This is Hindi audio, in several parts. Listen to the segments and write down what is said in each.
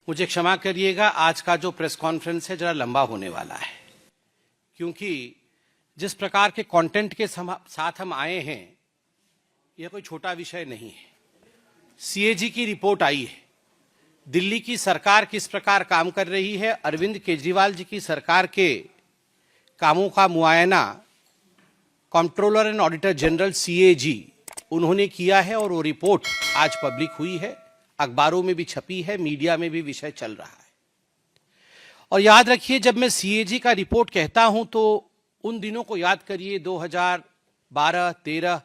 मुझे क्षमा करिएगा, आज का जो प्रेस कॉन्फ्रेंस है जरा लंबा होने वाला है, क्योंकि जिस प्रकार के कंटेंट के साथ हम आए हैं यह कोई छोटा विषय नहीं है। सीएजी की रिपोर्ट आई है, दिल्ली की सरकार किस प्रकार काम कर रही है, अरविंद केजरीवाल जी की सरकार के कामों का मुआयना controller and auditor general CAG उन्होंने किया है और वो रिपोर्ट आज पब्लिक हुई है, अखबारों में भी छपी है, मीडिया में भी विषय चल रहा है। और याद रखिए, जब मैं सीएजी का रिपोर्ट कहता हूं तो उन दिनों को याद करिए, 2012-13,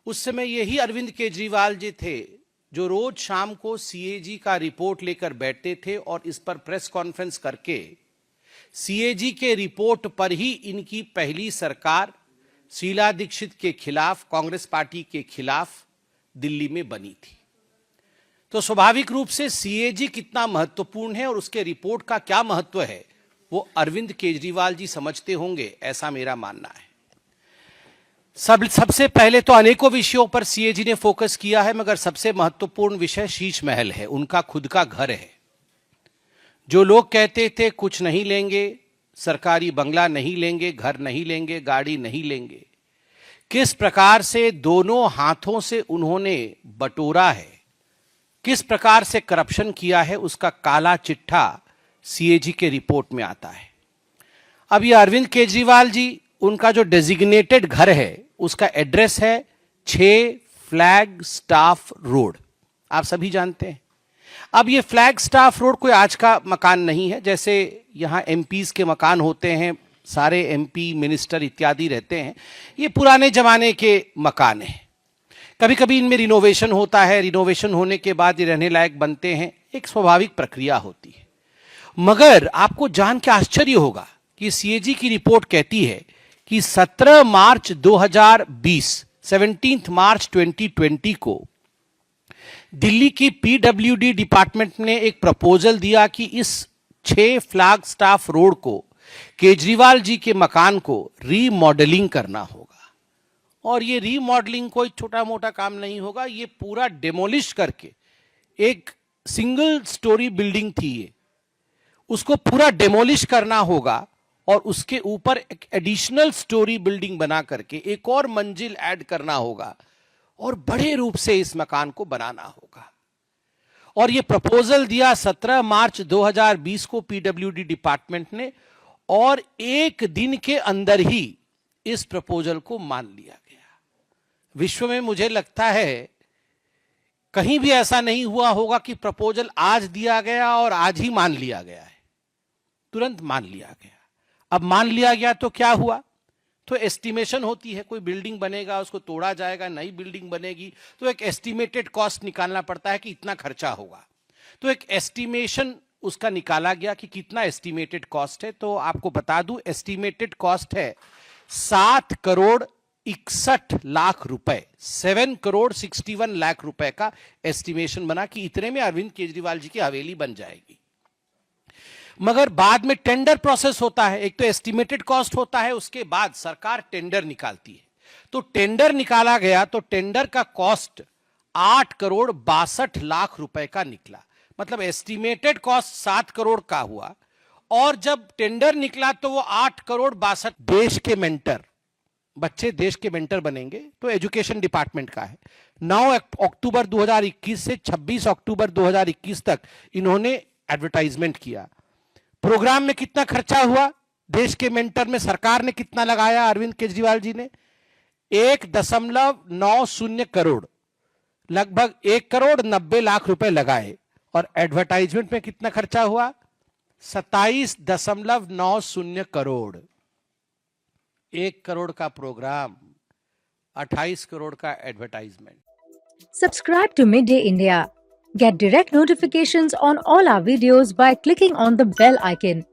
उस समय यही अरविंद केजरीवाल जी थे जो रोज शाम को सीएजी का रिपोर्ट लेकर बैठते थे और इस पर प्रेस कॉन्फ्रेंस करके सीएजी के रिपोर्ट पर ही इनकी पहली सरकार शीला दीक्षित के खिलाफ, कांग्रेस पार्टी के खिलाफ दिल्ली में बनी थी। तो स्वाभाविक रूप से सीएजी कितना महत्वपूर्ण है और उसके रिपोर्ट का क्या महत्व है वो अरविंद केजरीवाल जी समझते होंगे, ऐसा मेरा मानना है। सबसे पहले तो अनेकों विषयों पर सीएजी ने फोकस किया है, मगर सबसे महत्वपूर्ण विषय शीश महल है, उनका खुद का घर है। जो लोग कहते थे कुछ नहीं लेंगे, सरकारी बंगला नहीं लेंगे, घर नहीं लेंगे, गाड़ी नहीं लेंगे, किस प्रकार से दोनों हाथों से उन्होंने बटोरा है, किस प्रकार से करप्शन किया है, उसका काला चिट्ठा सीएजी के रिपोर्ट में आता है। अब ये अरविंद केजरीवाल जी, उनका जो डेजिग्नेटेड घर है उसका एड्रेस है 6 फ्लैग स्टाफ रोड, आप सभी जानते हैं। अब ये फ्लैग स्टाफ रोड कोई आज का मकान नहीं है, जैसे यहां एमपीज के मकान होते हैं, सारे एमपी मिनिस्टर इत्यादि रहते हैं, ये पुराने जमाने के मकान हैं। कभी कभी इनमें रिनोवेशन होता है, रिनोवेशन होने के बाद ये रहने लायक बनते हैं, एक स्वाभाविक प्रक्रिया होती है। मगर आपको जान के आश्चर्य होगा कि सीएजी की रिपोर्ट कहती है कि 17 मार्च 2020, 17 मार्च 2020 को दिल्ली की पीडब्ल्यूडी डिपार्टमेंट ने एक प्रपोजल दिया कि इस 6 फ्लैग स्टाफ रोड को, केजरीवाल जी के मकान को रीमॉडलिंग करना होगा। और ये रीमॉडलिंग कोई छोटा मोटा काम नहीं होगा, ये पूरा डेमोलिश करके, एक सिंगल स्टोरी बिल्डिंग थी ये, उसको पूरा डेमोलिश करना होगा और उसके ऊपर एक एडिशनल स्टोरी बिल्डिंग बना करके एक और मंजिल ऐड करना होगा और बड़े रूप से इस मकान को बनाना होगा। और ये प्रपोजल दिया 17 मार्च 2020 को पीडब्ल्यूडी डिपार्टमेंट ने, और एक दिन के अंदर ही इस प्रपोजल को मान लिया गया। विश्व में मुझे लगता है कहीं भी ऐसा नहीं हुआ होगा कि प्रपोजल आज दिया गया और आज ही मान लिया गया है, तुरंत मान लिया गया। अब मान लिया गया तो क्या हुआ, तो एस्टिमेशन होती है, कोई बिल्डिंग बनेगा, उसको तोड़ा जाएगा, नई बिल्डिंग बनेगी, तो एक एस्टिमेटेड कॉस्ट निकालना पड़ता है कि इतना खर्चा होगा। तो एक एस्टिमेशन उसका निकाला गया कि कितना एस्टिमेटेड कॉस्ट है। तो आपको बता दूं, एस्टिमेटेड कॉस्ट है 7 करोड़ 61 लाख रुपए, 7 करोड़ 61 लाख रुपए का एस्टिमेशन बना कि इतने में अरविंद केजरीवाल जी की हवेली बन जाएगी। मगर बाद में टेंडर प्रोसेस होता है, एक तो एस्टिमेटेड कॉस्ट होता है, उसके बाद सरकार टेंडर निकालती है। तो टेंडर निकाला गया तो टेंडर का कॉस्ट 8 करोड़ 62 लाख रुपए का निकला। मतलब एस्टिमेटेड कॉस्ट 7 करोड़ का हुआ और जब टेंडर निकला तो वो 8 करोड़ 62। देश के मेंटर, बच्चे देश के मेंटर बनेंगे, तो एजुकेशन डिपार्टमेंट का है। 9 अक्टूबर 2021 से 26 अक्टूबर 2021 तक इन्होंने एडवर्टाइजमेंट किया। प्रोग्राम में कितना खर्चा हुआ, देश के मेंटर में सरकार ने कितना लगाया, अरविंद केजरीवाल जी ने 1.90 करोड़, लगभग 1 करोड़ 90 लाख रुपए लगाए। और एडवर्टाइजमेंट में कितना खर्चा हुआ, 27.90 करोड़। 1 करोड़ का प्रोग्राम, 28 करोड़ का advertisement. Subscribe to Midday India. Get direct notifications on all our videos by clicking on the bell icon.